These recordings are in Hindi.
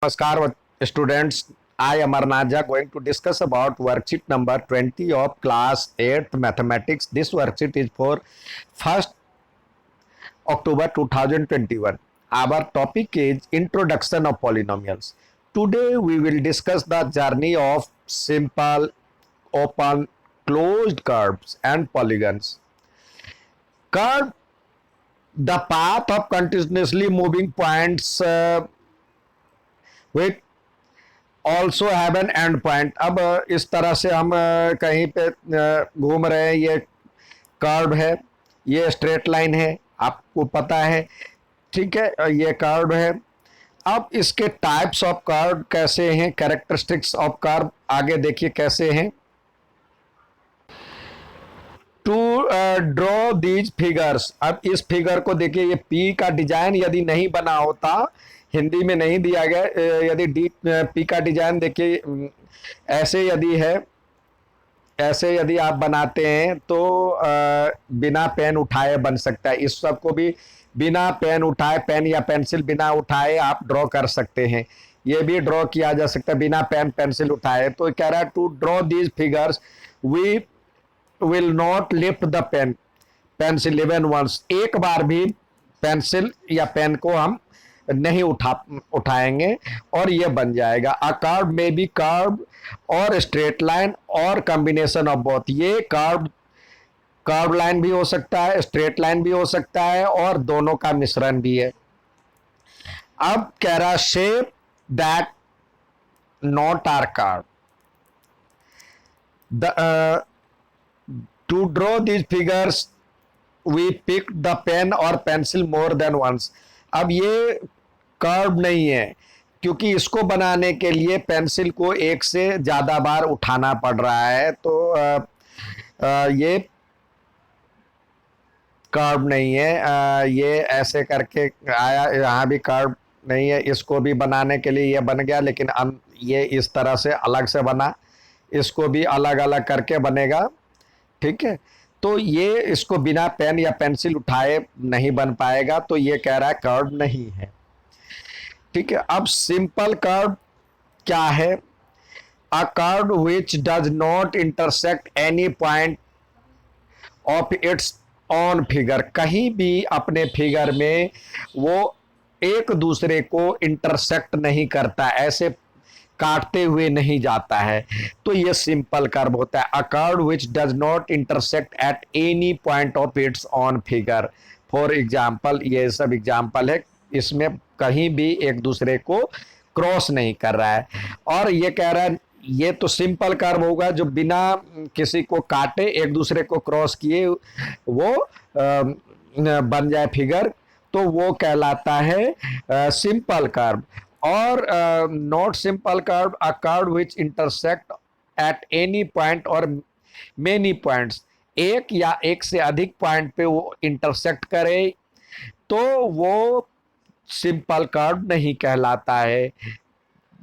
Namaskar, students. I Amarnath Jha going to discuss about worksheet number 20 of class 8th mathematics. This worksheet is for 1st October 2021. Our topic is introduction of polynomials. Today we will discuss the journey of simple, open, closed curves and polygons. Curve, the path of continuously moving points with also have an and point. अब इस तरह से हम कहीं पे घूम रहे हैं, ये कर्व है, ये स्ट्रेट लाइन है, आपको पता है, ठीक है, ये कर्व है। अब इसके टाइप्स ऑफ कर्व कैसे हैं, कैरेक्टरिस्टिक्स ऑफ कर्व आगे देखिए कैसे हैं। टू ड्रॉ दीज फिगर्स, अब इस फिगर को देखिए, ये पी का डिजाइन यदि नहीं बना होता, हिंदी में नहीं दिया गया, यदि डी पी का डिजाइन देखिए ऐसे यदि है, ऐसे यदि आप बनाते हैं तो बिना पेन उठाए बन सकता है। इस सब को भी बिना पेन उठाए, पेन या पेंसिल बिना उठाए आप ड्रॉ कर सकते हैं। ये भी ड्रॉ किया जा सकता है बिना पेन पेंसिल उठाए। तो कह रहा है to draw these figures we will not lift the pen pencil even once, एक बार भी पेंसिल या पेन को हम नहीं उठाएंगे और ये बन जाएगा। अ कर्व में बी कर्व और स्ट्रेट लाइन और कॉम्बिनेशन ऑफ बोथ। ये कर्व लाइन भी हो सकता है, स्ट्रेट लाइन भी हो सकता है और दोनों का मिश्रण भी है। अब कह रहा shape that not are curve, to draw these figures we pick the pen और पेंसिल मोर देन वंस। अब ये कर्व नहीं है क्योंकि इसको बनाने के लिए पेंसिल को एक से ज्यादा बार उठाना पड़ रहा है, तो ये कर्व नहीं है। ये ऐसे करके आया, यहाँ भी कर्व नहीं है, इसको भी बनाने के लिए ये बन गया, लेकिन ये इस तरह से अलग से बना, इसको भी अलग अलग करके बनेगा, ठीक है। तो ये इसको बिना पेन या पेंसिल उठाए नहीं बन पाएगा, तो ये कह रहा है कर्व नहीं है, ठीक है। अब सिंपल कर्व क्या है? A curve which does not intersect any point of its on figure, कहीं भी अपने फिगर में वो एक दूसरे को इंटरसेक्ट नहीं करता, ऐसे काटते हुए नहीं जाता है, तो ये सिंपल कर्व होता है। A curve which does not intersect at any point of its on figure. For example, ये सब एग्जाम्पल है, इसमें कहीं भी एक दूसरे को क्रॉस नहीं कर रहा है। और ये कह रहा है ये तो सिंपल कर्व होगा जो बिना किसी को काटे एक दूसरे को क्रॉस किए वो बन जाए फिगर, तो वो कहलाता है सिंपल कर्व। और not simple curve, a curve which intersect at any point और मेनी पॉइंट्स, एक या एक से अधिक पॉइंट पे वो इंटरसेक्ट करे तो वो सिंपल कर्व नहीं कहलाता है।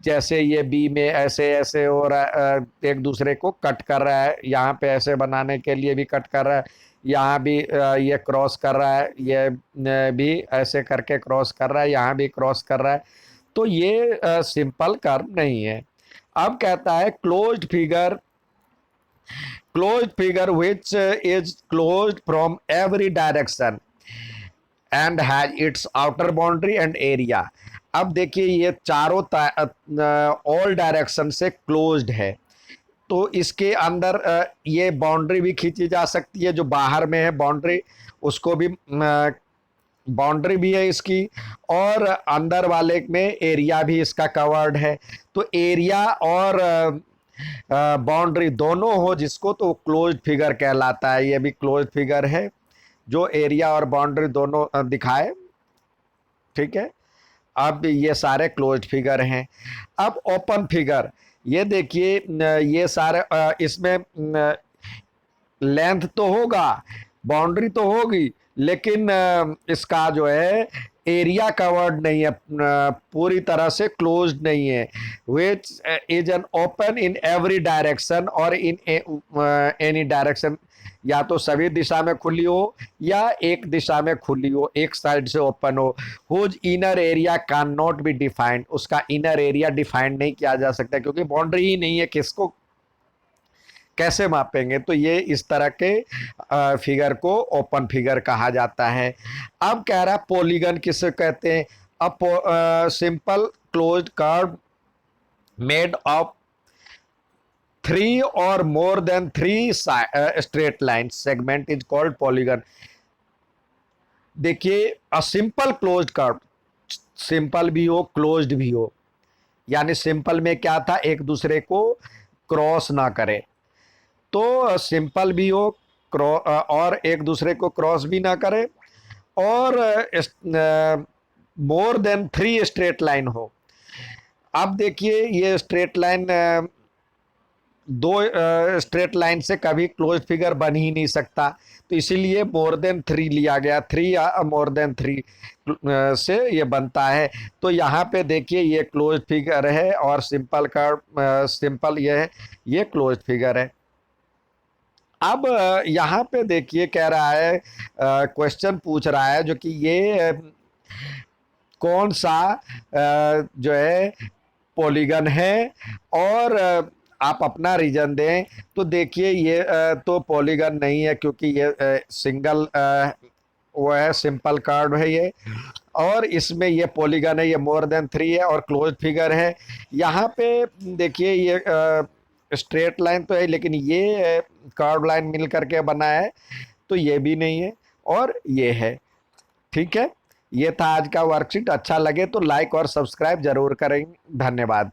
जैसे ये बी में ऐसे ऐसे हो रहा है, एक दूसरे को कट कर रहा है, यहाँ पे ऐसे बनाने के लिए भी कट कर रहा है, यहाँ भी ये क्रॉस कर रहा है, ये भी ऐसे करके क्रॉस कर रहा है, यहाँ भी क्रॉस कर रहा है, तो ये सिंपल कर्व नहीं है। अब कहता है closed figure, closed figure which is closed from every direction and has its outer boundary and area. अब देखिए ये चारों ऑल डायरेक्शन से क्लोज्ड है, तो इसके अंदर ये बाउंड्री भी खींची जा सकती है, जो बाहर में है बाउंड्री उसको भी बाउंड्री भी है इसकी, और अंदर वाले में एरिया भी इसका कवर्ड है। तो एरिया और बाउंड्री दोनों हो जिसको, तो क्लोज्ड फिगर कहलाता है। ये भी क्लोज्ड फिगर है जो एरिया और बाउंड्री दोनों दिखाए, ठीक है। अब ये सारे क्लोज्ड फिगर हैं। अब ओपन फिगर, ये देखिए ये सारे इसमें लेंथ तो होगा, बाउंड्री तो होगी, लेकिन इसका जो है एरिया कवर्ड नहीं है, पूरी तरह से क्लोज्ड नहीं है। Which is an open in every direction और इन एनी डायरेक्शन, या तो सभी दिशा में खुली हो या एक दिशा में खुली हो, एक साइड से ओपन हो। Whose inner area can not be defined, उसका इनर एरिया डिफाइंड नहीं किया जा सकता क्योंकि बाउंड्री ही नहीं है, किसको कैसे मापेंगे। तो ये इस तरह के फिगर को ओपन फिगर कहा जाता है। अब कह रहा है पॉलीगन किसे कहते हैं। अब simple closed curve made of 3 or more than 3 straight lines segment is called polygon। देखिए a simple closed curve, simple भी हो क्लोज्ड भी हो, यानी सिंपल में क्या था, एक दूसरे को क्रॉस ना करे, तो सिंपल भी हो और एक दूसरे को क्रॉस भी ना करे, और मोर देन 3 स्ट्रेट लाइन हो। अब देखिए ये स्ट्रेट लाइन, दो स्ट्रेट लाइन से कभी क्लोज फिगर बन ही नहीं सकता, तो इसीलिए मोर देन 3 लिया गया, 3 या मोर देन 3 से ये बनता है। तो यहाँ पे देखिए ये क्लोज फिगर है और सिंपल का सिंपल ये है, ये क्लोज फिगर है। अब यहाँ पे देखिए कह रहा है, क्वेश्चन पूछ रहा है जो कि ये कौन सा जो है पॉलीगन है, और आप अपना रीजन दें। तो देखिए ये तो पॉलीगन नहीं है क्योंकि ये सिंगल वो है, सिंपल कार्ड है ये, और इसमें ये पॉलीगन है, ये मोर देन 3 है और क्लोज फिगर है। यहाँ पे देखिए ये स्ट्रेट लाइन तो है लेकिन ये कर्व लाइन मिल करके बना है, तो ये भी नहीं है और ये है। ठीक है, ये था आज का वर्कशीट। अच्छा लगे तो लाइक और सब्सक्राइब जरूर करें। धन्यवाद।